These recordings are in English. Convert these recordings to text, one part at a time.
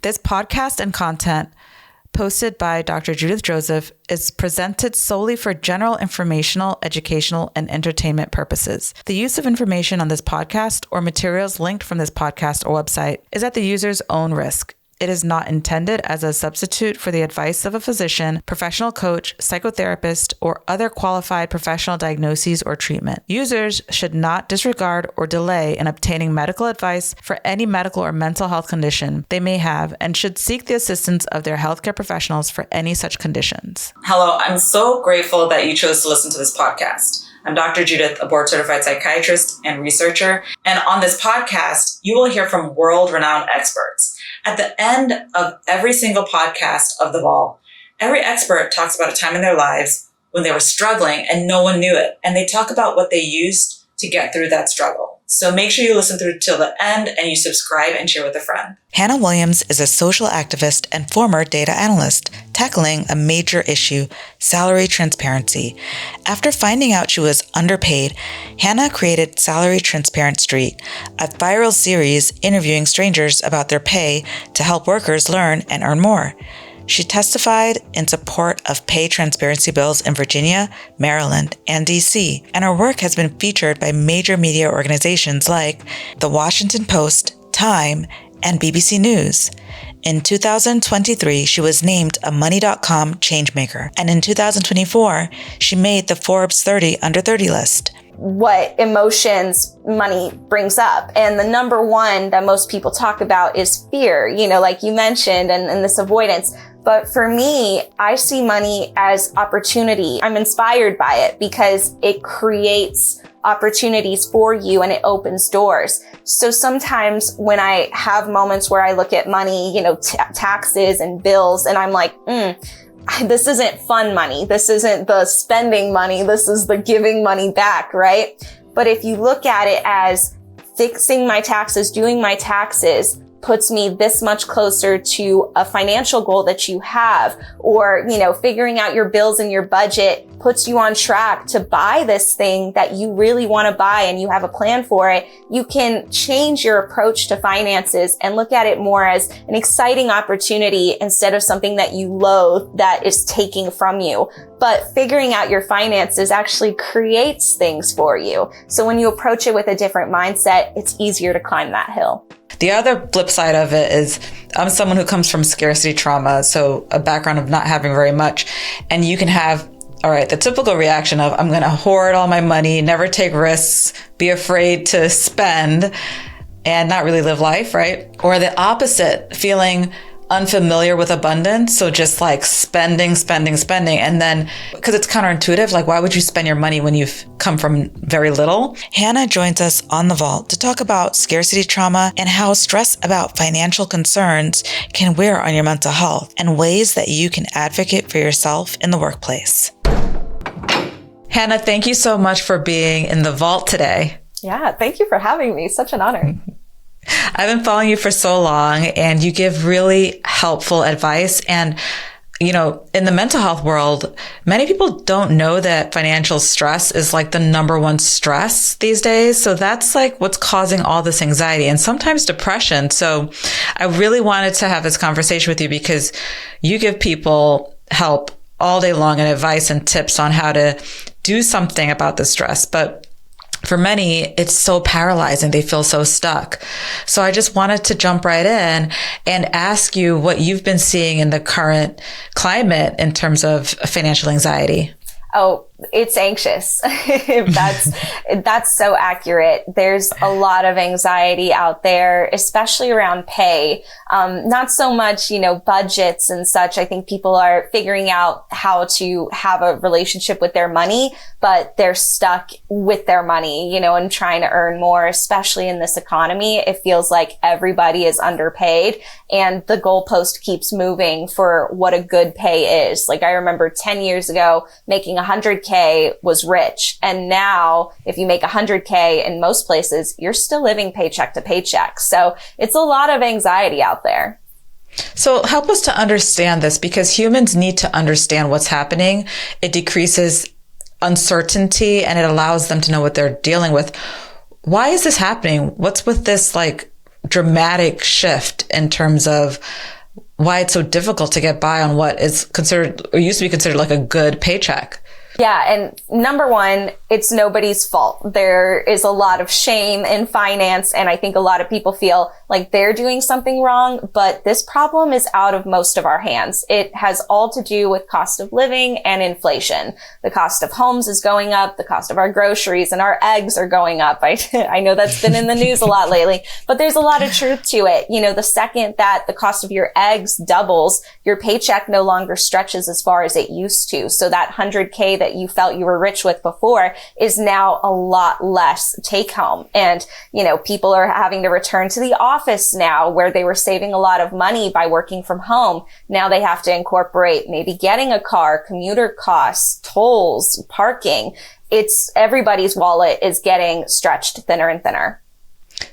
This podcast and content posted by Dr. Judith Joseph is presented solely for general informational, educational, and entertainment purposes. The use of information on this podcast or materials linked from this podcast or website is at the user's own risk. It is not intended as a substitute for the advice of a physician, professional coach, psychotherapist, or other qualified professional diagnoses or treatment. Users should not disregard or delay in obtaining medical advice for any medical or mental health condition they may have and should seek the assistance of their healthcare professionals for any such conditions. Hello, I'm so grateful that you chose to listen to this podcast. I'm Dr. Judith, a board-certified psychiatrist and researcher. And on this podcast, you will hear from world-renowned experts. At the end of every single podcast of The Vault, every expert talks about a time in their lives when they were struggling and no one knew it. And they talk about what they used to get through that struggle. So make sure you listen through till the end and you subscribe and share with a friend. Hannah Williams is a social activist and former data analyst tackling a major issue, salary transparency. After finding out she was underpaid, Hannah created Salary Transparent Street, a viral series interviewing strangers about their pay to help workers learn and earn more. She testified in support of pay transparency bills in Virginia, Maryland, and DC, and her work has been featured by major media organizations like The Washington Post, Time, and BBC News. In 2023, she was named a Money.com Changemaker, and in 2024, she made the Forbes 30 Under 30 list. What emotions money brings up. And the number one that most people talk about is fear, like you mentioned, and this avoidance. But for me, I see money as opportunity. I'm inspired by it because it creates opportunities for you and it opens doors. So sometimes when I have moments where I look at money, taxes and bills, and I'm like, this isn't fun money. This isn't the spending money. This is the giving money back, right? But if you look at it as fixing my taxes, doing my taxes, puts me this much closer to a financial goal that you have, or, figuring out your bills and your budget puts you on track to buy this thing that you really want to buy and you have a plan for it. You can change your approach to finances and look at it more as an exciting opportunity instead of something that you loathe that is taking from you. But figuring out your finances actually creates things for you. So when you approach it with a different mindset, it's easier to climb that hill. The other flip side of it is I'm someone who comes from scarcity trauma, so a background of not having very much. And you can have, the typical reaction of I'm going to hoard all my money, never take risks, be afraid to spend and not really live life, right? Or the opposite, feeling unfamiliar with abundance. So just like spending. And then because it's counterintuitive, like why would you spend your money when you've come from very little? Hannah joins us on The Vault to talk about scarcity trauma and how stress about financial concerns can wear on your mental health and ways that you can advocate for yourself in the workplace. Hannah, thank you so much for being in The Vault today. Yeah, thank you for having me. Such an honor. I've been following you for so long and you give really helpful advice. And, in the mental health world, many people don't know that financial stress is like the number one stress these days. So that's like what's causing all this anxiety and sometimes depression. So I really wanted to have this conversation with you because you give people help all day long and advice and tips on how to do something about the stress. But for many, it's so paralyzing. They feel so stuck. So I just wanted to jump right in and ask you what you've been seeing in the current climate in terms of financial anxiety. Oh, it's anxious. That's so accurate. There's a lot of anxiety out there, especially around pay. Not so much, budgets and such. I think people are figuring out how to have a relationship with their money, but they're stuck with their money, and trying to earn more, especially in this economy. It feels like everybody is underpaid and the goalpost keeps moving for what a good pay is. Like I remember 10 years ago, making 100K was rich. And now if you make 100K in most places, you're still living paycheck to paycheck. So it's a lot of anxiety out there. So help us to understand this because humans need to understand what's happening. It decreases uncertainty and it allows them to know what they're dealing with. Why is this happening? What's with this like dramatic shift in terms of why it's so difficult to get by on what is considered or used to be considered like a good paycheck. Yeah. And number one, it's nobody's fault. There is a lot of shame in finance. And I think a lot of people feel like they're doing something wrong, but this problem is out of most of our hands. It has all to do with cost of living and inflation. The cost of homes is going up. The cost of our groceries and our eggs are going up. I know that's been in the news a lot lately, but there's a lot of truth to it. You know, the second that the cost of your eggs doubles, your paycheck no longer stretches as far as it used to. So that 100K that you felt you were rich with before is now a lot less take home. And, you know, people are having to return to the office now where they were saving a lot of money by working from home. Now they have to incorporate maybe getting a car, commuter costs, tolls, parking. It's everybody's wallet is getting stretched thinner and thinner.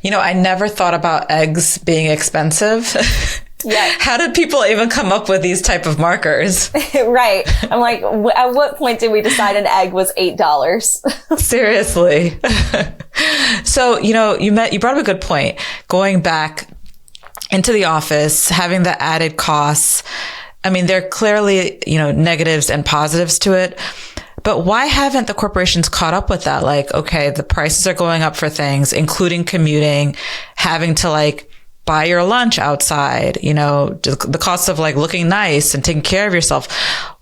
You know, I never thought about eggs being expensive. Yeah. How did people even come up with these type of markers? Right. I'm like, at what point did we decide an egg was $8? Seriously. So, you know, you brought up a good point. Going back into the office, having the added costs. I mean, there are clearly, you know, negatives and positives to it. But why haven't the corporations caught up with that? Like, okay, the prices are going up for things, including commuting, having to like buy your lunch outside, you know, the cost of like looking nice and taking care of yourself.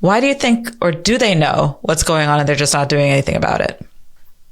Why do you think, or do they know what's going on and they're just not doing anything about it?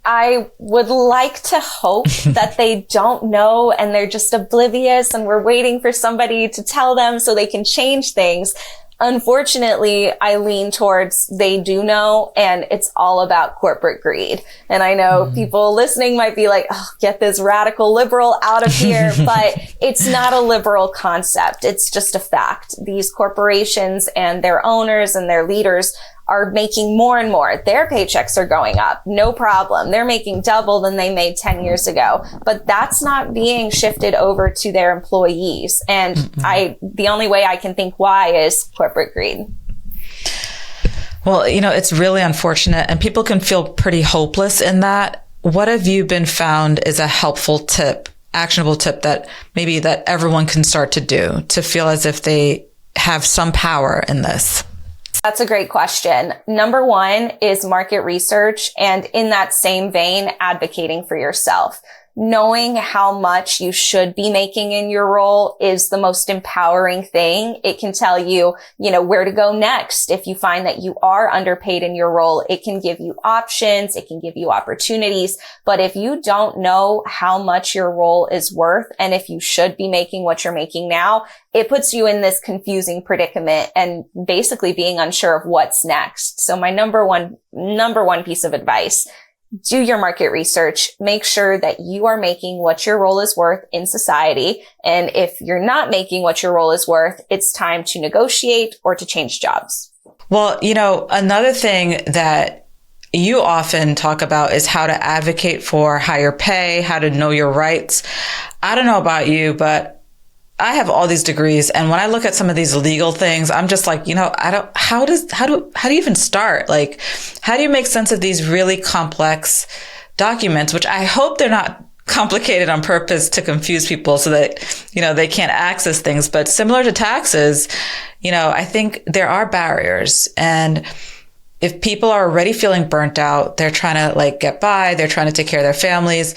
I would like to hope that they don't know and they're just oblivious and we're waiting for somebody to tell them so they can change things. Unfortunately, I lean towards they do know, and it's all about corporate greed. And I know people listening might be like, oh, get this radical liberal out of here, but it's not a liberal concept. It's just a fact. These corporations and their owners and their leaders are making more and more. Their paychecks are going up. No problem. They're making double than they made 10 years ago. But that's not being shifted over to their employees. And the only way I can think why is corporate greed. Well, you know, it's really unfortunate and people can feel pretty hopeless in that. What have you been found is a helpful tip, actionable tip that maybe that everyone can start to do to feel as if they have some power in this? That's a great question. Number one is market research, and in that same vein, advocating for yourself. Knowing how much you should be making in your role is the most empowering thing. It can tell you, you know, where to go next. If you find that you are underpaid in your role, it can give you options. It can give you opportunities. But if you don't know how much your role is worth and if you should be making what you're making now, it puts you in this confusing predicament and basically being unsure of what's next. So my number one piece of advice: do your market research. Make sure that you are making what your role is worth in society. And if you're not making what your role is worth, it's time to negotiate or to change jobs. Well, you know, another thing that you often talk about is how to advocate for higher pay, how to know your rights. I don't know about you, but I have all these degrees. And when I look at some of these legal things, I'm just like, you know, how do you even start? Like, how do you make sense of these really complex documents, which I hope they're not complicated on purpose to confuse people so that, you know, they can't access things. But similar to taxes, you know, I think there are barriers. And if people are already feeling burnt out, they're trying to like get by, they're trying to take care of their families.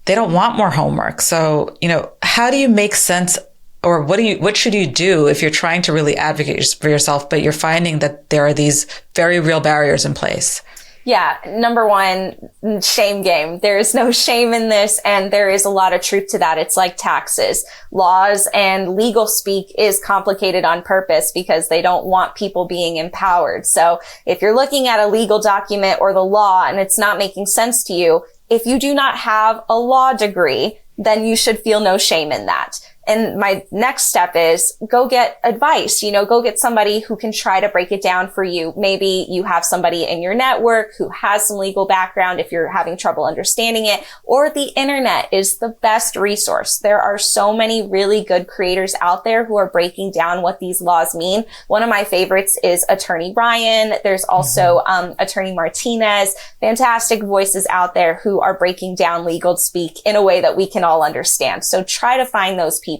They don't want more homework. So, you know, how do you make sense, or what should you do if you're trying to really advocate for yourself, but you're finding that there are these very real barriers in place? Yeah. Number one, shame game. There is no shame in this. And there is a lot of truth to that. It's like taxes. Laws and legal speak is complicated on purpose because they don't want people being empowered. So if you're looking at a legal document or the law and it's not making sense to you, if you do not have a law degree, then you should feel no shame in that. And my next step is go get advice, you know, go get somebody who can try to break it down for you. Maybe you have somebody in your network who has some legal background if you're having trouble understanding it, or the internet is the best resource. There are so many really good creators out there who are breaking down what these laws mean. One of my favorites is Attorney Ryan. There's also Attorney Martinez, fantastic voices out there who are breaking down legal speak in a way that we can all understand. So try to find those people.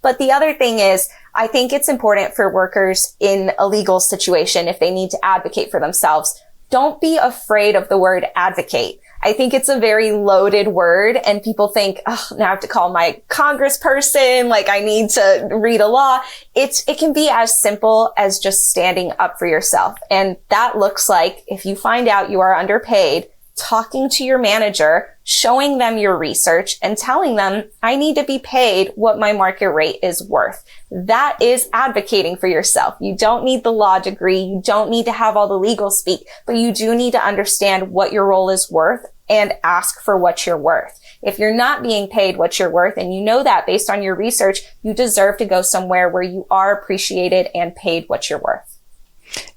But the other thing is, I think it's important for workers in a legal situation, if they need to advocate for themselves, don't be afraid of the word advocate. I think it's a very loaded word, and people think, oh, now I have to call my congressperson, like I need to read a law. It can be as simple as just standing up for yourself. And that looks like, if you find out you are underpaid, talking to your manager, showing them your research, and telling them, I need to be paid what my market rate is worth. That is advocating for yourself. You don't need the law degree. You don't need to have all the legal speak, but you do need to understand what your role is worth and ask for what you're worth. If you're not being paid what you're worth, and you know that based on your research, you deserve to go somewhere where you are appreciated and paid what you're worth.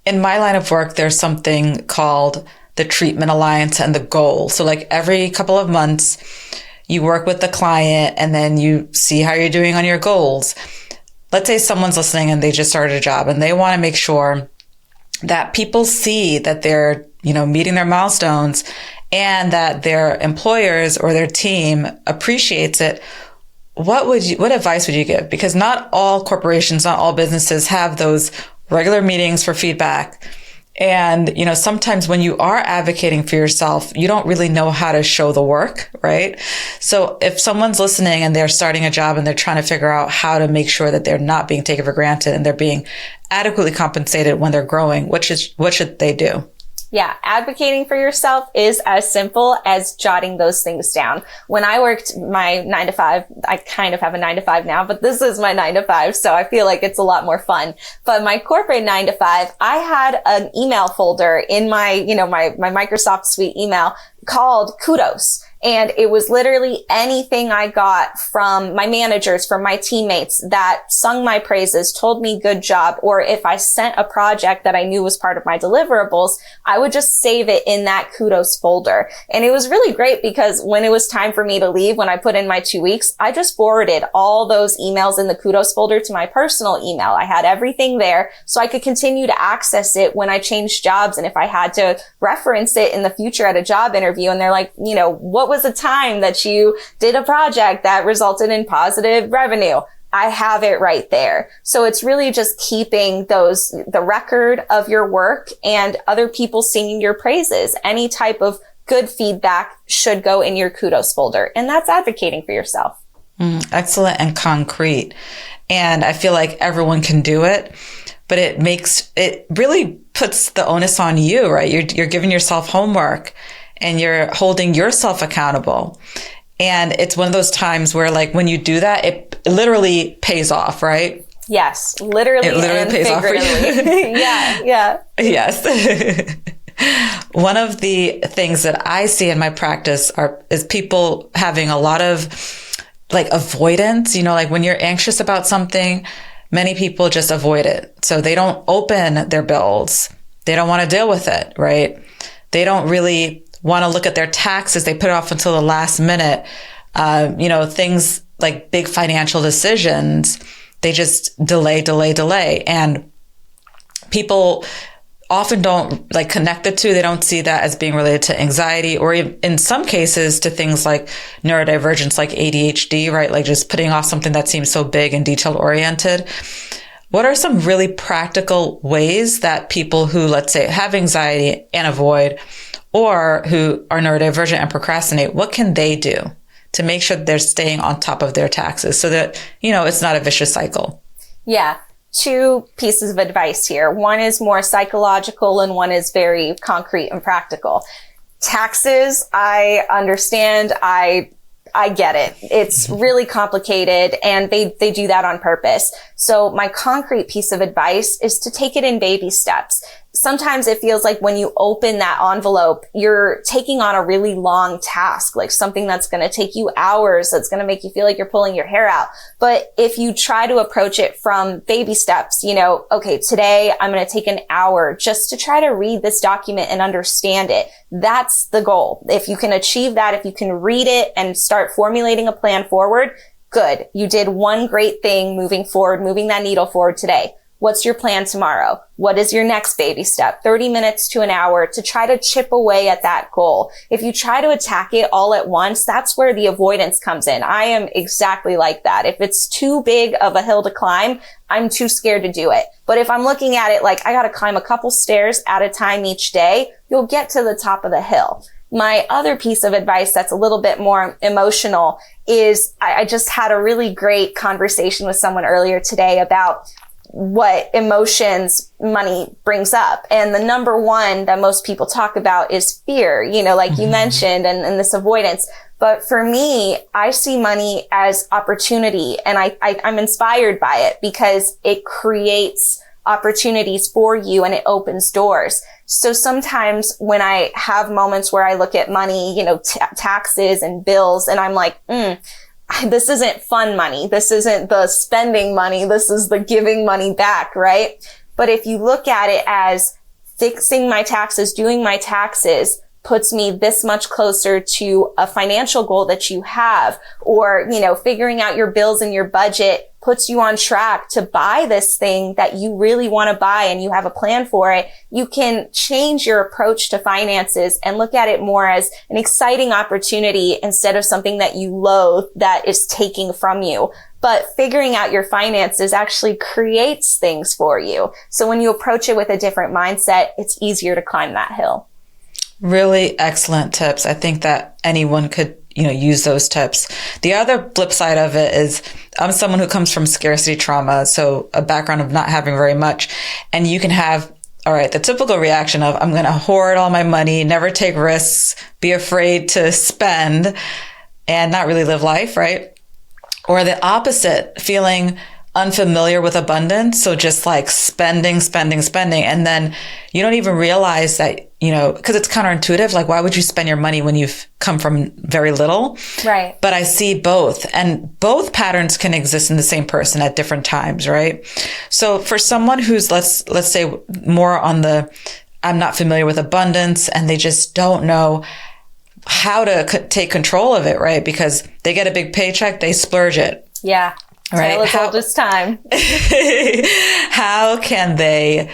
In my line of work, there's something called the treatment alliance and the goal. So like every couple of months, you work with the client and then you see how you're doing on your goals. Let's say someone's listening and they just started a job and they want to make sure that people see that they're, meeting their milestones and that their employers or their team appreciates it. What advice would you give? Because not all corporations, not all businesses have those regular meetings for feedback. And, sometimes when you are advocating for yourself, you don't really know how to show the work, right? So if someone's listening and they're starting a job and they're trying to figure out how to make sure that they're not being taken for granted and they're being adequately compensated when they're growing, what should they do? Yeah, advocating for yourself is as simple as jotting those things down. When I worked my 9 to 5, I kind of have a 9 to 5 now, but this is my 9 to 5, so I feel like it's a lot more fun. But my corporate 9 to 5, I had an email folder in my, my Microsoft Suite email called Kudos. And it was literally anything I got from my managers, from my teammates that sung my praises, told me good job, or if I sent a project that I knew was part of my deliverables, I would just save it in that Kudos folder. And it was really great because when it was time for me to leave, when I put in my 2 weeks, I just forwarded all those emails in the Kudos folder to my personal email. I had everything there so I could continue to access it when I changed jobs. And if I had to reference it in the future at a job interview and they're like, what was the time that you did a project that resulted in positive revenue? I have it right there. So it's really just keeping the record of your work and other people singing your praises. Any type of good feedback should go in your Kudos folder. And that's advocating for yourself. Excellent and concrete. And I feel like everyone can do it, but it really puts the onus on you, right? You're giving yourself homework and you're holding yourself accountable. And it's one of those times where like when you do that, it literally pays off, right? Yes, literally. It literally pays off for you. Yeah. Yes. One of the things that I see in my practice is people having a lot of like avoidance, like when you're anxious about something, many people just avoid it. So they don't open their bills. They don't want to deal with it, right? They don't really want to look at their taxes. They put it off until the last minute. Things like big financial decisions, they just delay. And people often don't connect the two. They don't see that as being related to anxiety or in some cases to things like neurodivergence, like ADHD, right? Like just putting off something that seems so big and detail oriented. What are some really practical ways that people who, let's say, have anxiety and avoid, or who are neurodivergent and procrastinate, what can they do to make sure that they're staying on top of their taxes so that, it's not a vicious cycle? Yeah. 2 pieces of advice here. One is more psychological and one is very concrete and practical. Taxes, I understand. I get it. It's really complicated and they do that on purpose. So my concrete piece of advice is to take it in baby steps. Sometimes it feels like when you open that envelope, you're taking on a really long task, like something that's going to take you hours, that's going to make you feel like you're pulling your hair out. But if you try to approach it from baby steps, okay, today I'm going to take an hour just to try to read this document and understand it. That's the goal. If you can achieve that, if you can read it and start formulating a plan forward, good. You did one great thing moving forward, moving that needle forward today. What's your plan tomorrow? What is your next baby step? 30 minutes to an hour to try to chip away at that goal. If you try to attack it all at once, that's where the avoidance comes in. I am exactly like that. If it's too big of a hill to climb, I'm too scared to do it. But if I'm looking at it like I got to climb a couple stairs at a time each day, you'll get to the top of the hill. My other piece of advice that's a little bit more emotional is I just had a really great conversation with someone earlier today about what emotions money brings up. And the number one that most people talk about is fear, like you mentioned, and this avoidance. But for me, I see money as opportunity, and I'm inspired by it because it creates opportunities for you and it opens doors. So sometimes when I have moments where I look at money, taxes and bills, and I'm like, this isn't fun money. This isn't the spending money. This is the giving money back, right? But if you look at it as fixing my taxes, doing my taxes puts me this much closer to a financial goal that you have, or, figuring out your bills and your budget puts you on track to buy this thing that you really want to buy and you have a plan for it, you can change your approach to finances and look at it more as an exciting opportunity instead of something that you loathe that is taking from you. But figuring out your finances actually creates things for you. So when you approach it with a different mindset, it's easier to climb that hill. Really excellent tips. I think that anyone could use those tips. The other flip side of it is I'm someone who comes from scarcity trauma, so a background of not having very much. And you can have, the typical reaction of I'm going to hoard all my money, never take risks, be afraid to spend and not really live life, right? Or the opposite, feeling unfamiliar with abundance. So just like spending. And then you don't even realize that, because it's counterintuitive. Like, why would you spend your money when you've come from very little? Right. But I see both, and both patterns can exist in the same person at different times. Right. So for someone who's, let's say more on the, I'm not familiar with abundance, and they just don't know how to take control of it. Right. Because they get a big paycheck, they splurge it. Yeah. Right. How this time? How can they,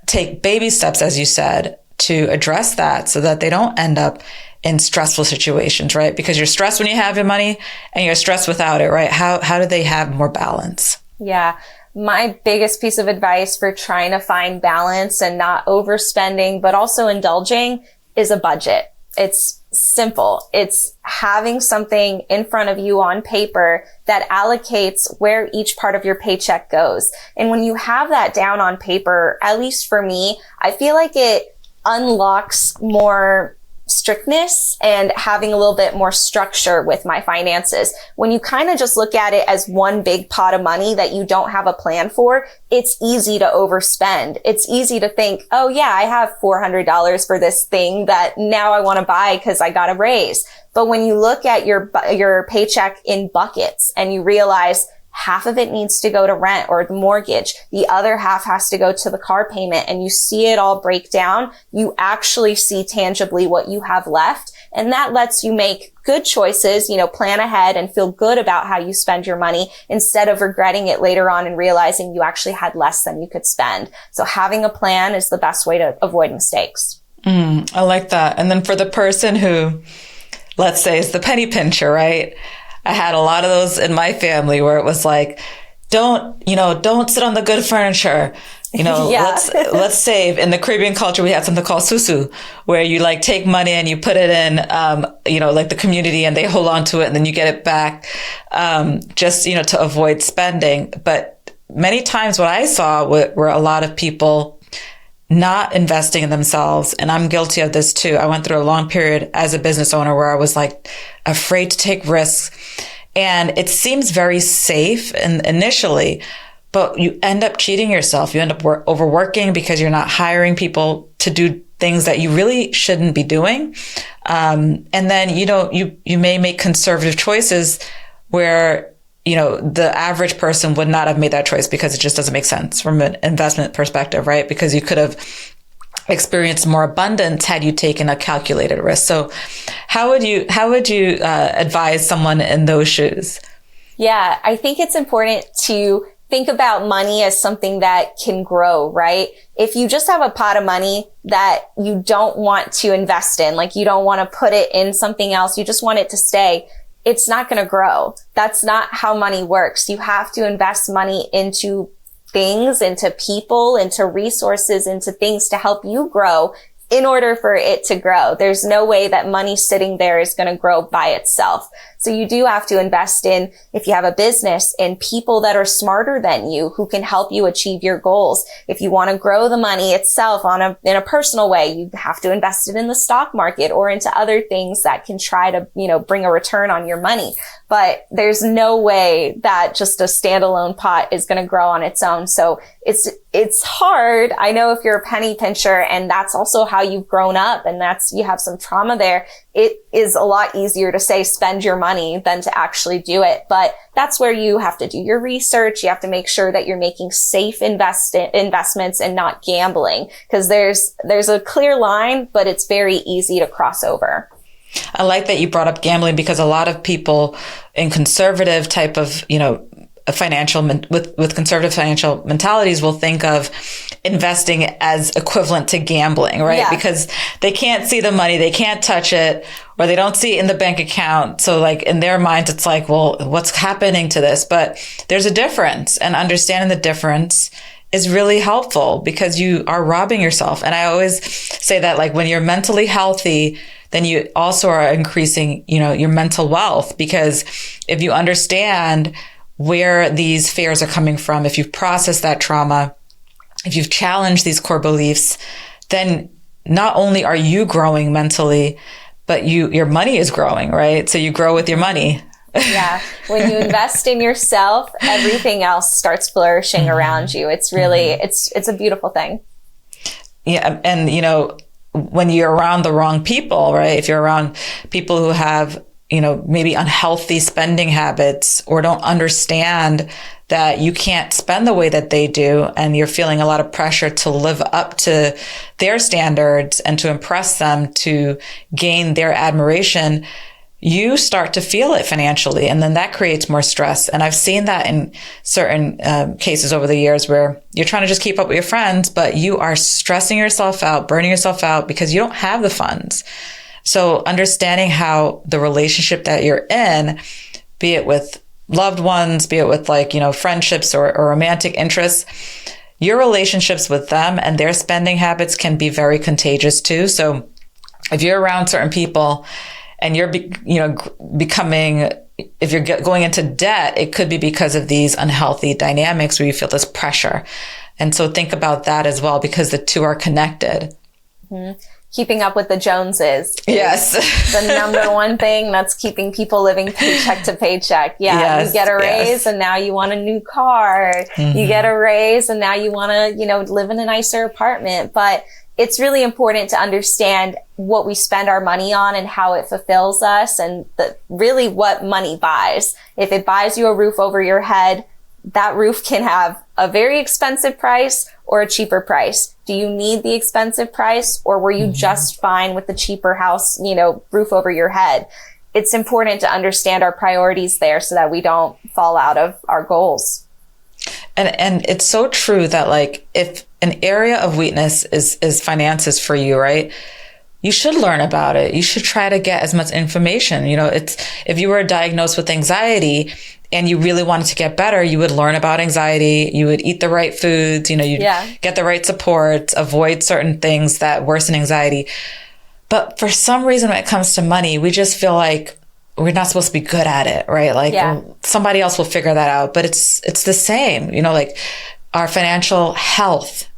take baby steps, as you said, to address that so that they don't end up in stressful situations, right? Because you're stressed when you have your money and you're stressed without it, right? How do they have more balance? Yeah. My biggest piece of advice for trying to find balance and not overspending, but also indulging, is a budget. It's simple. It's having something in front of you on paper that allocates where each part of your paycheck goes. And when you have that down on paper, at least for me, I feel like it unlocks more strictness and having a little bit more structure with my finances. When you kind of just look at it as one big pot of money that you don't have a plan for, it's easy to overspend. It's easy to think, oh yeah, I have $400 for this thing that now I want to buy because I got a raise. But when you look at your paycheck in buckets and you realize half of it needs to go to rent or the mortgage, the other half has to go to the car payment, and you see it all break down, you actually see tangibly what you have left. And that lets you make good choices, plan ahead and feel good about how you spend your money instead of regretting it later on and realizing you actually had less than you could spend. So having a plan is the best way to avoid mistakes. I like that. And then for the person who, let's say, is the penny pincher, right? I had a lot of those in my family where it was like, don't sit on the good furniture. Yeah. let's save. In the Caribbean culture, we had something called susu, where you like take money and you put it in, like the community, and they hold on to it and then you get it back, just, to avoid spending. But many times what I saw were a lot of people not investing in themselves. And I'm guilty of this too. I went through a long period as a business owner where I was like afraid to take risks. And it seems very safe initially, but you end up cheating yourself. You end up overworking because you're not hiring people to do things that you really shouldn't be doing. And then, you may make conservative choices where the average person would not have made that choice because it just doesn't make sense from an investment perspective, right? Because you could have experienced more abundance had you taken a calculated risk. So how would you advise someone in those shoes? Yeah, I think it's important to think about money as something that can grow, right? If you just have a pot of money that you don't want to invest in, like you don't want to put it in something else, you just want it to stay, it's not going to grow. That's not how money works. You have to invest money into things, into people, into resources, into things to help you grow in order for it to grow. There's no way that money sitting there is going to grow by itself. So you do have to invest in, if you have a business, in people that are smarter than you, who can help you achieve your goals. If you want to grow the money itself in a personal way, you have to invest it in the stock market or into other things that can try to, bring a return on your money. But there's no way that just a standalone pot is going to grow on its own. So it's hard. I know if you're a penny pincher and that's also how you've grown up and you have some trauma there, it is a lot easier to say spend your money than to actually do it. But that's where you have to do your research. You have to make sure that you're making safe investments and not gambling, because there's a clear line, but it's very easy to cross over. I like that you brought up gambling, because a lot of people in conservative type of, with conservative financial mentalities will think of investing as equivalent to gambling, right? Yeah. Because they can't see the money, they can't touch it, or they don't see it in the bank account. So like in their minds, it's like, well, what's happening to this? But there's a difference, and understanding the difference is really helpful, because you are robbing yourself. And I always say that, like, when you're mentally healthy, then you also are increasing, your mental wealth, because if you understand where these fears are coming from, if you've processed that trauma, if you've challenged these core beliefs, then not only are you growing mentally, but your money is growing, right? So you grow with your money. Yeah. When you invest in yourself, everything else starts flourishing around you. It's really, it's a beautiful thing. Yeah. And, when you're around the wrong people, right? If you're around people who have, maybe unhealthy spending habits, or don't understand that you can't spend the way that they do, and you're feeling a lot of pressure to live up to their standards and to impress them, to gain their admiration, you start to feel it financially. And then that creates more stress. And I've seen that in certain cases over the years, where you're trying to just keep up with your friends, but you are stressing yourself out, burning yourself out, because you don't have the funds. So understanding how the relationship that you're in, be it with loved ones, be it with friendships or romantic interests, your relationships with them and their spending habits can be very contagious too. So if you're around certain people and you're, becoming, if you're going into debt, it could be because of these unhealthy dynamics where you feel this pressure. And so think about that as well, because the two are connected. Mm-hmm. Keeping up with the Joneses. Yes. The number one thing that's keeping people living paycheck to paycheck. Yeah. Yes, you get a raise and now you want a new car. Mm-hmm. You get a raise and now you want to, live in a nicer apartment. But it's really important to understand what we spend our money on and how it fulfills us, and really what money buys. If it buys you a roof over your head, that roof can have a very expensive price or a cheaper price. Do you need the expensive price, or were you just fine with the cheaper house, roof over your head? It's important to understand our priorities there so that we don't fall out of our goals. And it's so true that, like, if an area of weakness is finances for you, right? You should learn about it. You should try to get as much information. If you were diagnosed with anxiety and you really wanted to get better, you would learn about anxiety. You would eat the right foods, you'd get the right support, avoid certain things that worsen anxiety. But for some reason, when it comes to money, we just feel like we're not supposed to be good at it, right? Like somebody else will figure that out. But it's the same, like our financial health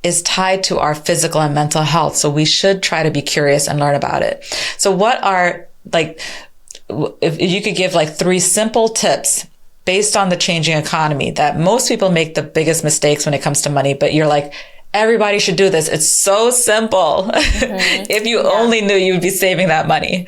is tied to our physical and mental health. So we should try to be curious and learn about it. So what are, if you could give 3 simple tips based on the changing economy that most people make the biggest mistakes when it comes to money, but you're like, everybody should do this. It's so simple. Mm-hmm. If you only knew you would be saving that money.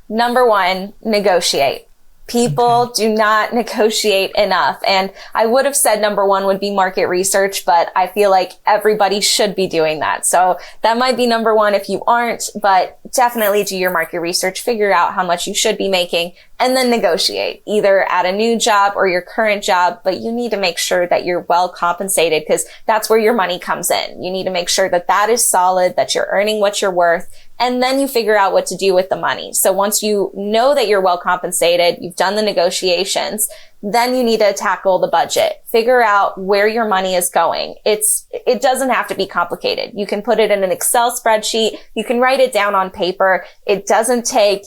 Number 1, negotiate. People do not negotiate enough. And I would have said number 1 would be market research, but I feel like everybody should be doing that. So that might be number 1 if you aren't, but definitely do your market research, figure out how much you should be making, and then negotiate either at a new job or your current job. But you need to make sure that you're well compensated, because that's where your money comes in. You need to make sure that that is solid, that you're earning what you're worth, and then you figure out what to do with the money. So once you know that you're well compensated, you've done the negotiations, then you need to tackle the budget. Figure out where your money is going. It doesn't have to be complicated. You can put it in an Excel spreadsheet. You can write it down on paper. It doesn't take,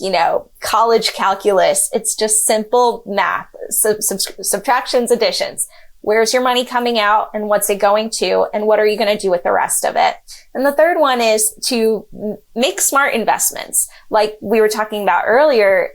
college calculus. It's just simple math, subtractions, additions. Where's your money coming out, and what's it going to, and what are you going to do with the rest of it? And the third one is to make smart investments. Like we were talking about earlier,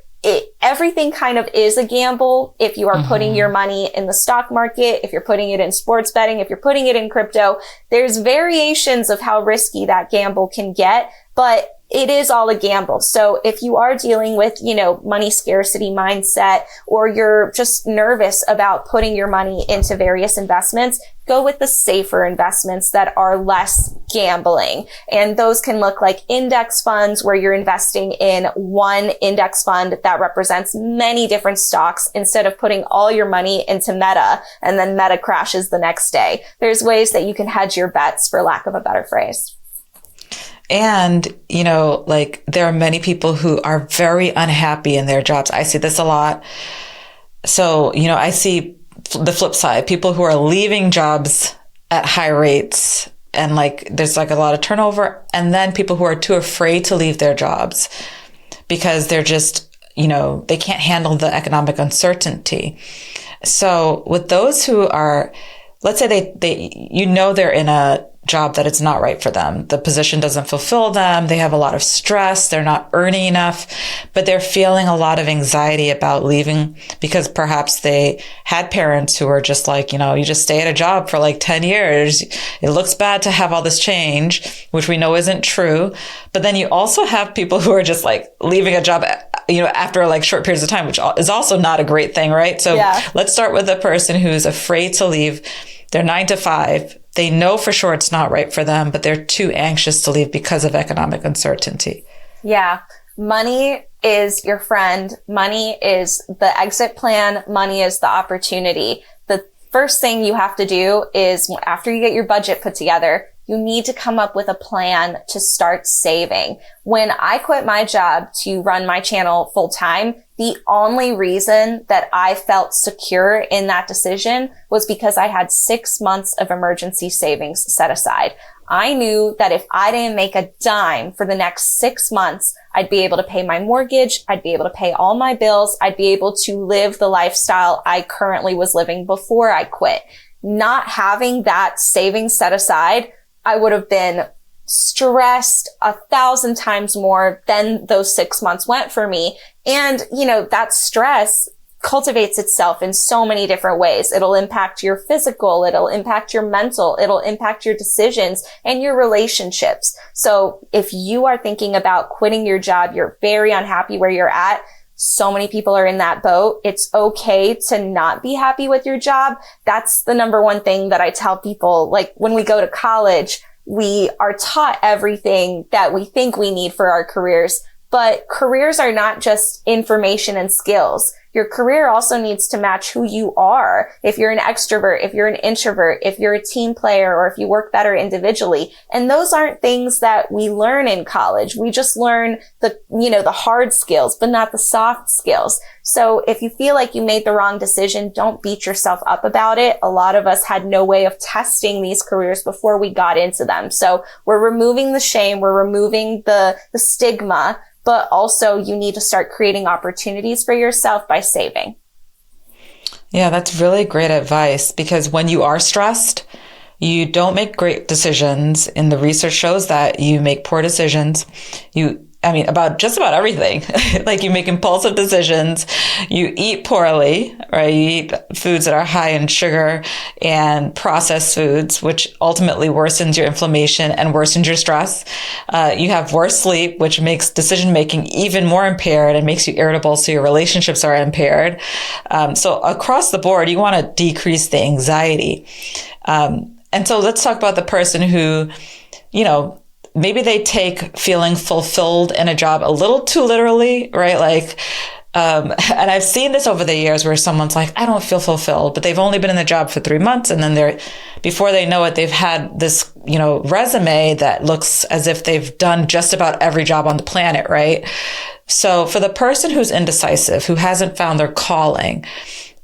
everything kind of is a gamble. If you are putting your money in the stock market, if you're putting it in sports betting, if you're putting it in crypto, there's variations of how risky that gamble can get, but it is all a gamble. So if you are dealing with, money scarcity mindset, or you're just nervous about putting your money into various investments, go with the safer investments that are less gambling. And those can look like index funds, where you're investing in one index fund that represents many different stocks, instead of putting all your money into Meta and then Meta crashes the next day. There's ways that you can hedge your bets, for lack of a better phrase. And, there are many people who are very unhappy in their jobs. I see this a lot. So, I see the flip side, people who are leaving jobs at high rates, and there's a lot of turnover, and then people who are too afraid to leave their jobs because they're just, they can't handle the economic uncertainty. So with those who are, let's say they're in a job that it's not right for them. The position doesn't fulfill them. They have a lot of stress. They're not earning enough, but they're feeling a lot of anxiety about leaving because perhaps they had parents who were just you just stay at a job for 10 years. It looks bad to have all this change, which we know isn't true. But then you also have people who are just leaving a job, after short periods of time, which is also not a great thing, right? So Let's start with the person who's afraid to leave their 9 to 5. They know for sure it's not right for them, but they're too anxious to leave because of economic uncertainty. Yeah. Money is your friend. Money is the exit plan. Money is the opportunity. The first thing you have to do is, after you get your budget put together, you need to come up with a plan to start saving. When I quit my job to run my channel full time, the only reason that I felt secure in that decision was because I had 6 months of emergency savings set aside. I knew that if I didn't make a dime for the next 6 months, I'd be able to pay my mortgage. I'd be able to pay all my bills. I'd be able to live the lifestyle I currently was living before I quit. Not having that savings set aside, I would have been stressed 1,000 times more than those 6 months went for me. And, that stress cultivates itself in so many different ways. It'll impact your physical, it'll impact your mental, it'll impact your decisions and your relationships. So if you are thinking about quitting your job, you're very unhappy where you're at, so many people are in that boat. It's okay to not be happy with your job. That's the number one thing that I tell people. When we go to college, we are taught everything that we think we need for our careers, but careers are not just information and skills. Your career also needs to match who you are. If you're an extrovert, if you're an introvert, if you're a team player, or if you work better individually. And those aren't things that we learn in college. We just learn the hard skills, but not the soft skills. So if you feel like you made the wrong decision, don't beat yourself up about it. A lot of us had no way of testing these careers before we got into them. So we're removing the shame. We're removing the stigma. But also you need to start creating opportunities for yourself by saving. Yeah, that's really great advice, because when you are stressed, you don't make great decisions. And the research shows that you make poor decisions. About just about everything. You make impulsive decisions, you eat poorly, right? You eat foods that are high in sugar and processed foods, which ultimately worsens your inflammation and worsens your stress. You have worse sleep, which makes decision-making even more impaired and makes you irritable, so your relationships are impaired. So across the board, you want to decrease the anxiety. And so let's talk about the person who, maybe they take feeling fulfilled in a job a little too literally, right? And I've seen this over the years where someone's like, I don't feel fulfilled, but they've only been in the job for 3 months. And then before they know it, they've had this, resume that looks as if they've done just about every job on the planet, right? So for the person who's indecisive, who hasn't found their calling,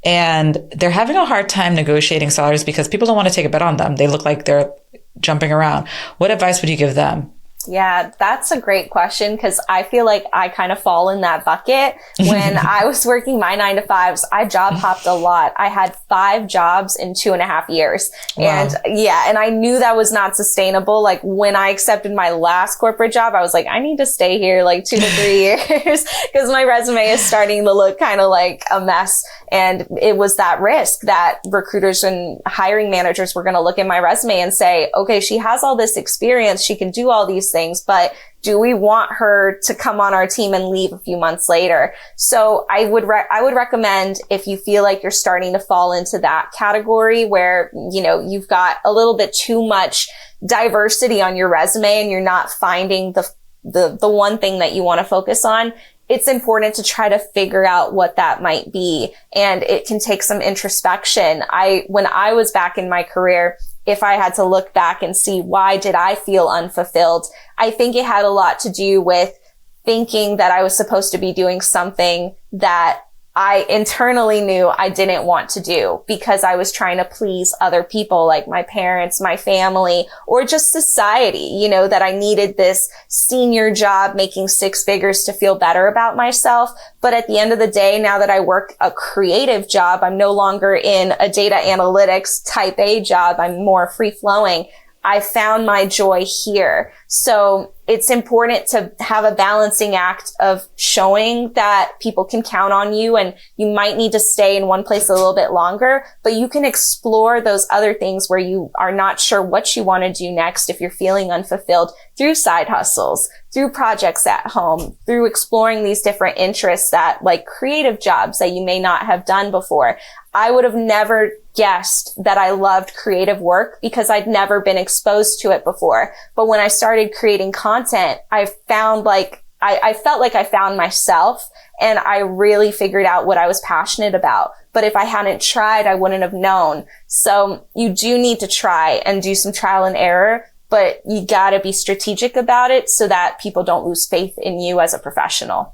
and they're having a hard time negotiating salaries because people don't want to take a bet on them. They look like they're jumping around. What advice would you give them? Yeah, that's a great question, because I feel like I kind of fall in that bucket. When I was working my 9 to 5s, I job hopped a lot. I had 5 jobs in 2.5 years. Wow. And I knew that was not sustainable. Like when I accepted my last corporate job, I was like, I need to stay here like 2 to 3 years because my resume is starting to look kind of like a mess. And it was that risk that recruiters and hiring managers were going to look at my resume and say, okay, she has all this experience. She can do all these things, but do we want her to come on our team and leave a few months later? So I would recommend, if you feel like you're starting to fall into that category where, you've got a little bit too much diversity on your resume and you're not finding the one thing that you want to focus on, it's important to try to figure out what that might be. And it can take some introspection. When I was back in my career, if I had to look back and see why did I feel unfulfilled, I think it had a lot to do with thinking that I was supposed to be doing something that I internally knew I didn't want to do because I was trying to please other people like my parents, my family, or just society, that I needed this senior job making 6 figures to feel better about myself. But at the end of the day, now that I work a creative job, I'm no longer in a data analytics type A job. I'm more free flowing. I found my joy here. So it's important to have a balancing act of showing that people can count on you, and you might need to stay in one place a little bit longer, but you can explore those other things where you are not sure what you want to do next if you're feeling unfulfilled, through side hustles, through projects at home, through exploring these different interests that, like creative jobs that you may not have done before. I would have never guessed that I loved creative work because I'd never been exposed to it before. But when I started creating content, I felt like I found myself, and I really figured out what I was passionate about. But if I hadn't tried, I wouldn't have known. So you do need to try and do some trial and error, but you gotta be strategic about it so that people don't lose faith in you as a professional.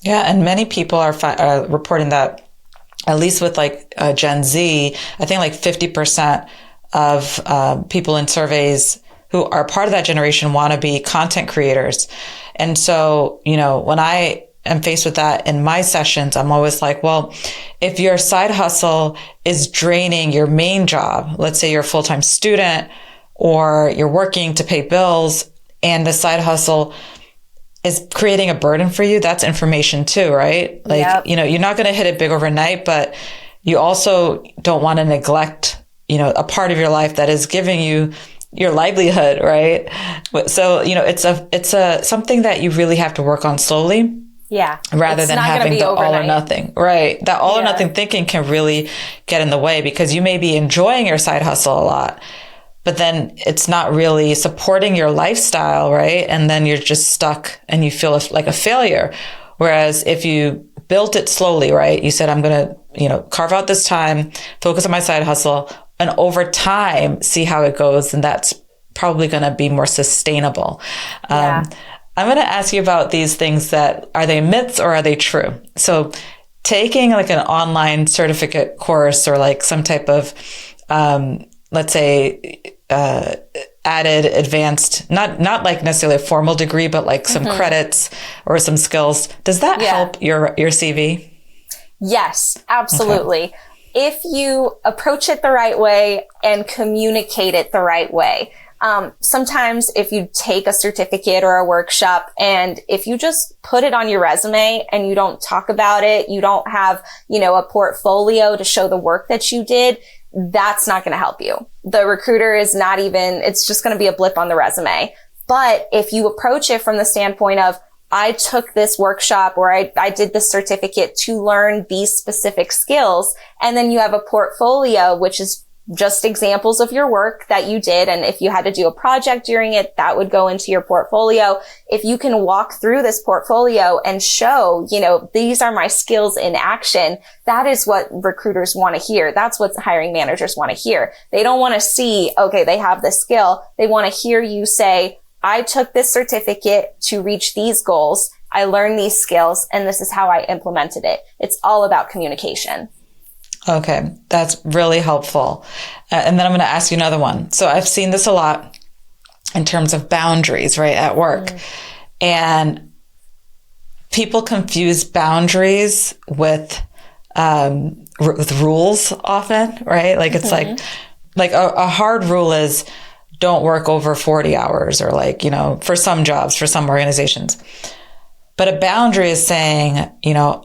Yeah. And many people are reporting that, at least with Gen Z, I think 50% of people in surveys who are part of that generation want to be content creators. And so, when I am faced with that in my sessions, I'm always like, well, if your side hustle is draining your main job, let's say you're a full-time student or you're working to pay bills, and the side hustle is creating a burden for you, that's information too, right? Yep. You're not going to hit it big overnight, but you also don't want to neglect, a part of your life that is giving you your livelihood, right? So, it's something that you really have to work on slowly. Yeah. Rather than having the all or nothing, right? That all or nothing thinking can really get in the way, because you may be enjoying your side hustle a lot, but then it's not really supporting your lifestyle, right? And then you're just stuck and you feel like a failure. Whereas if you built it slowly, right? You said, I'm going to, carve out this time, focus on my side hustle, and over time, see how it goes. And that's probably going to be more sustainable. I'm going to ask you about these things are they myths or are they true? So taking an online certificate course or some type of, let's say, added advanced, not necessarily a formal degree, but some credits or some skills. Does that help your CV? Yes, absolutely. Okay. If you approach it the right way and communicate it the right way. Sometimes if you take a certificate or a workshop and if you just put it on your resume and you don't talk about it, you don't have, a portfolio to show the work that you did, that's not going to help you. The recruiter is not even, it's just going to be a blip on the resume. But if you approach it from the standpoint of, I took this workshop or I did this certificate to learn these specific skills, and then you have a portfolio, which is just examples of your work that you did. And if you had to do a project during it, that would go into your portfolio. If you can walk through this portfolio and show, these are my skills in action, that is what recruiters want to hear. That's what hiring managers want to hear. They don't want to see, okay, they have this skill. They want to hear you say, I took this certificate to reach these goals. I learned these skills, and this is how I implemented it. It's all about communication. Okay, that's really helpful. And then I'm going to ask you another one. So I've seen this a lot in terms of boundaries, right, at work. And people confuse boundaries with rules often, right? Like it's like a hard rule is don't work over 40 hours or for some jobs, for some organizations. But a boundary is saying,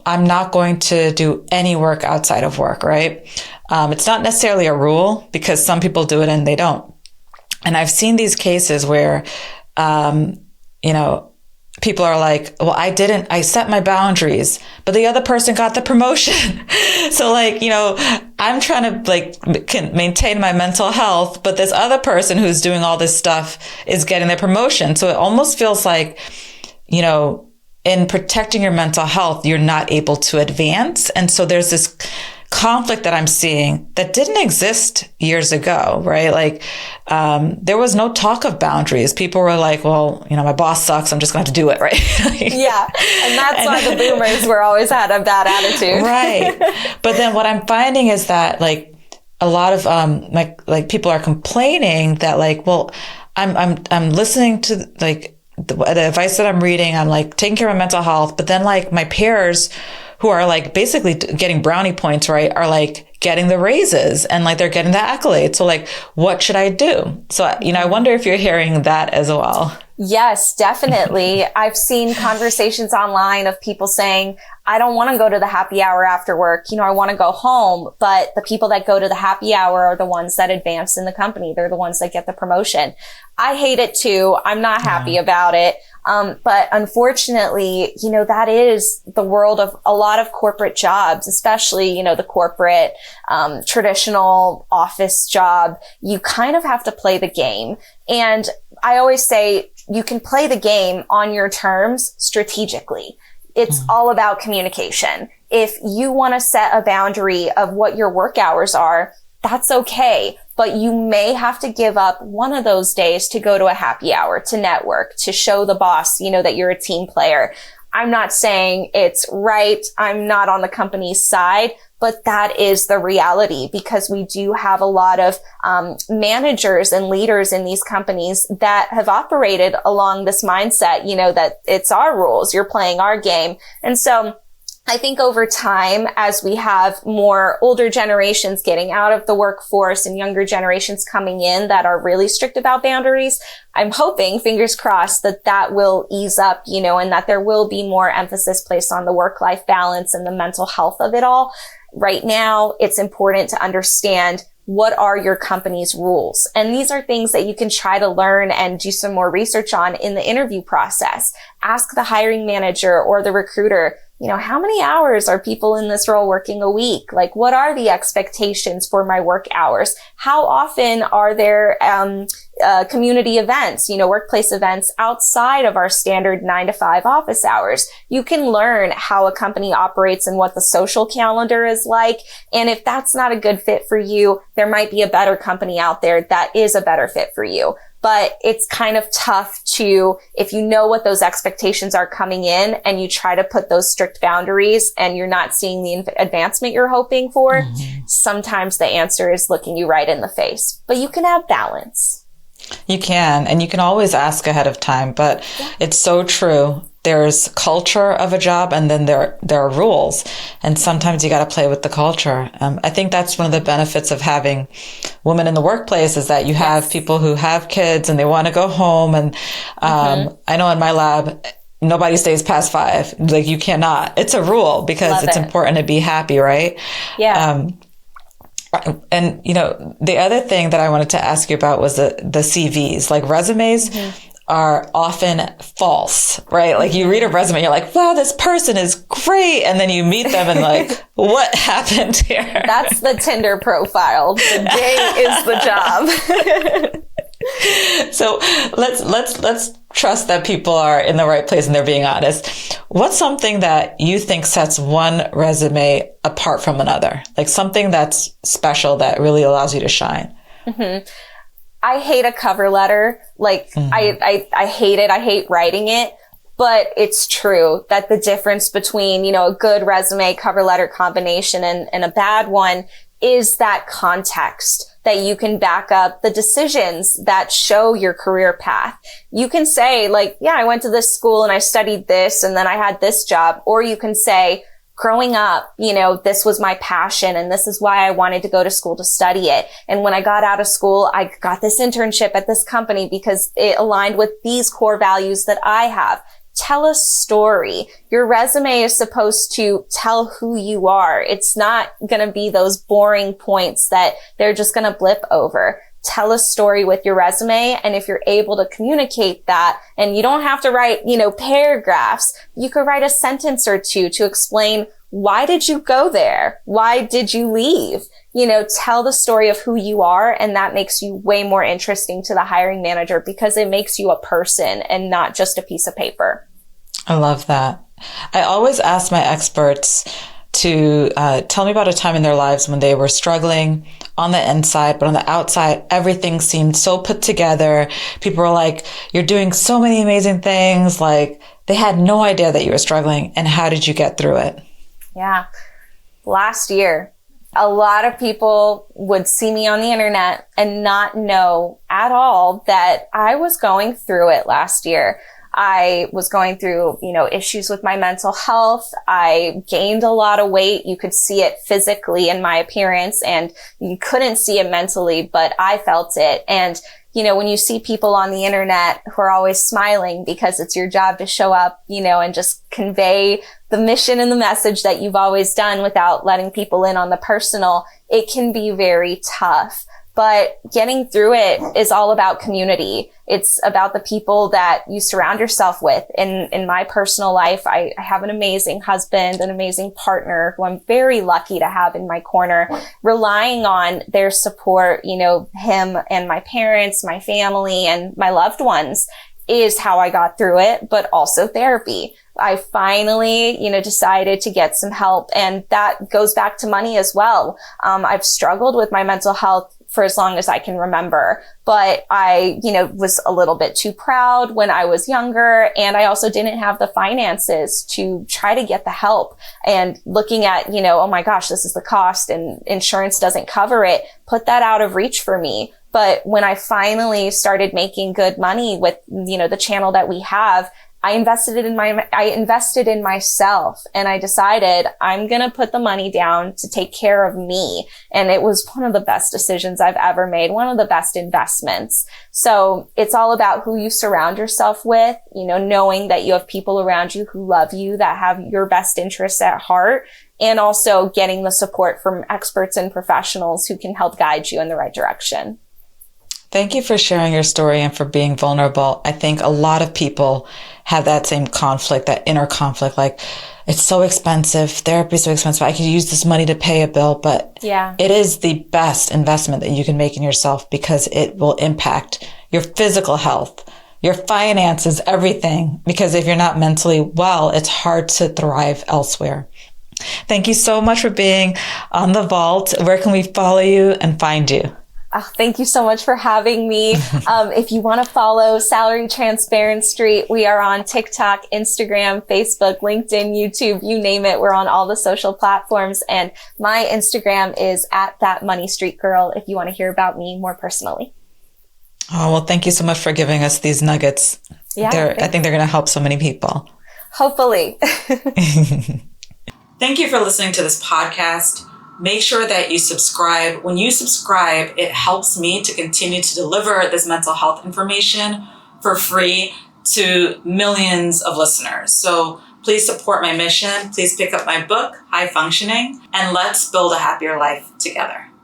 I'm not going to do any work outside of work, right? It's not necessarily a rule because some people do it and they don't. And I've seen these cases where, people are like, well, I set my boundaries, but the other person got the promotion. So I'm trying to maintain my mental health, but this other person who's doing all this stuff is getting their promotion. So it almost feels like, in protecting your mental health, you're not able to advance. And so there's this conflict that I'm seeing that didn't exist years ago, right? There was no talk of boundaries. People were like, well, my boss sucks. I'm just going to have to do it, right? Yeah. And that's why the boomers were always had a bad attitude. Right. But then what I'm finding is that a lot of people are complaining that well, I'm listening to the advice that I'm reading, I'm taking care of my mental health, but then my peers who are basically getting brownie points, right, are getting the raises and they're getting the accolades. So what should I do? So, I wonder if you're hearing that as well. Yes, definitely. I've seen conversations online of people saying, I don't want to go to the happy hour after work. I want to go home. But the people that go to the happy hour are the ones that advance in the company. They're the ones that get the promotion. I hate it too. I'm not happy about it. But unfortunately, that is the world of a lot of corporate jobs, especially, the corporate, traditional office job. You kind of have to play the game. And I always say you can play the game on your terms strategically. It's all about communication. If you want to set a boundary of what your work hours are, that's okay. But you may have to give up one of those days to go to a happy hour, to network, to show the boss, that you're a team player. I'm not saying it's right. I'm not on the company's side, but that is the reality because we do have a lot of managers and leaders in these companies that have operated along this mindset, that it's our rules, you're playing our game. And so I think over time, as we have more older generations getting out of the workforce and younger generations coming in that are really strict about boundaries, I'm hoping, fingers crossed, that will ease up, and that there will be more emphasis placed on the work-life balance and the mental health of it all. Right now, it's important to understand what are your company's rules? And these are things that you can try to learn and do some more research on in the interview process. Ask the hiring manager or the recruiter, how many hours are people in this role working a week? What are the expectations for my work hours? How often are there community events, workplace events outside of our standard 9 to 5 office hours? You can learn how a company operates and what the social calendar is like. And if that's not a good fit for you, there might be a better company out there that is a better fit for you. But it's kind of tough if you know what those expectations are coming in and you try to put those strict boundaries and you're not seeing the advancement you're hoping for, sometimes the answer is looking you right in the face. But you can have balance. You can, and you can always ask ahead of time, but it's so true. There's culture of a job and then there are rules. And sometimes you got to play with the culture. I think that's one of the benefits of having women in the workplace is that you have people who have kids and they want to go home. And I know in my lab, nobody stays past 5. You cannot. It's a rule because it's important to be happy, right? Yeah. And, the other thing that I wanted to ask you about was the CVs, resumes are often false, right? Like you read a resume, you're like, wow, this person is great. And then you meet them and like, what happened here? That's the Tinder profile. The J is the job. So let's trust that people are in the right place and they're being honest. What's something that you think sets one resume apart from another? Like something that's special that really allows you to shine? Mm-hmm. I hate a cover letter. Like I hate it. I hate writing it. But it's true that the difference between, a good resume cover letter combination and a bad one is that context that you can back up the decisions that show your career path. You can say like, yeah, I went to this school and I studied this and then I had this job. Or you can say, growing up, this was my passion and this is why I wanted to go to school to study it. And when I got out of school, I got this internship at this company because it aligned with these core values that I have. Tell a story. Your resume is supposed to tell who you are. It's not going to be those boring points that they're just going to blip over. Tell a story with your resume. And if you're able to communicate that, and you don't have to write, paragraphs, you could write a sentence or two to explain, why did you go there? Why did you leave? Tell the story of who you are. And that makes you way more interesting to the hiring manager because it makes you a person and not just a piece of paper. I love that. I always ask my experts to tell me about a time in their lives when they were struggling on the inside, but on the outside, everything seemed so put together. People were like, you're doing so many amazing things. Like they had no idea that you were struggling. And how did you get through it? Yeah. Last year, a lot of people would see me on the internet and not know at all that I was going through it last year. I was going through, issues with my mental health. I gained a lot of weight. You could see it physically in my appearance and you couldn't see it mentally, but I felt it. And, when you see people on the internet who are always smiling because it's your job to show up, and just convey the mission and the message that you've always done without letting people in on the personal, it can be very tough. But getting through it is all about community. It's about the people that you surround yourself with. In my personal life, I have an amazing husband, an amazing partner who I'm very lucky to have in my corner, relying on their support, him and my parents, my family, and my loved ones is how I got through it, but also therapy. I finally, decided to get some help, and that goes back to money as well. I've struggled with my mental health for as long as I can remember. But I, was a little bit too proud when I was younger. And I also didn't have the finances to try to get the help. And looking at, oh my gosh, this is the cost and insurance doesn't cover it, put that out of reach for me. But when I finally started making good money with, the channel that we have, I invested in myself, and I decided I'm going to put the money down to take care of me. And it was one of the best decisions I've ever made, one of the best investments. So it's all about who you surround yourself with, knowing that you have people around you who love you, that have your best interests at heart, and also getting the support from experts and professionals who can help guide you in the right direction. Thank you for sharing your story and for being vulnerable. I think a lot of people have that same conflict, that inner conflict, like it's so expensive. Therapy is so expensive. I could use this money to pay a bill, but it is the best investment that you can make in yourself because it will impact your physical health, your finances, everything. Because if you're not mentally well, it's hard to thrive elsewhere. Thank you so much for being on The Vault. Where can we follow you and find you? Oh, thank you so much for having me. If you want to follow Salary Transparency, we are on TikTok, Instagram, Facebook, LinkedIn, YouTube, you name it. We're on all the social platforms. And my Instagram is @thatmoneystreetgirl if you want to hear about me more personally. Oh, well, thank you so much for giving us these nuggets. I think they're going to help so many people. Hopefully. Thank you for listening to this podcast. Make sure that you subscribe. When you subscribe, it helps me to continue to deliver this mental health information for free to millions of listeners. So please support my mission. Please pick up my book, High Functioning, and let's build a happier life together.